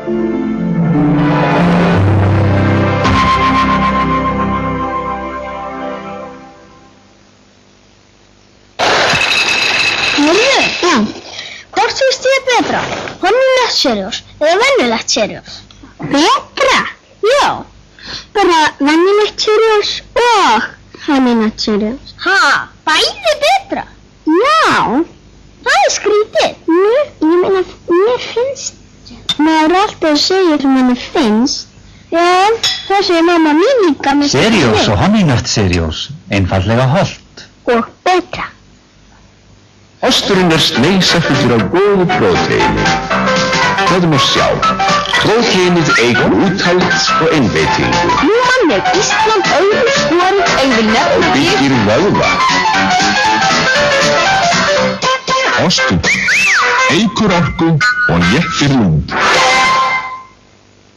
Já. Hvort finnst þér betra? Honninett Cheerios eða venjulegt Cheerios? Betra? Já. Bara venjulegt Cheerios og honninett Cheerios. Ha, bæði betra? Já. Það skrítið. Ég meina, mér finnst. Maður alltaf segir sem henni finnst. Já, það segir mamma mín líka. Cheerios og honninett Cheerios, einfaldlega hollt. Og betra. Osturinn sneiðsettur af góðu próteini. Það má sjá. Próteinið eykur úthald og einbeitingu. Nú manni, Ísland öðru skorin auðvitað Og byggir vöðva. Ostur eykur orku og léttir lund.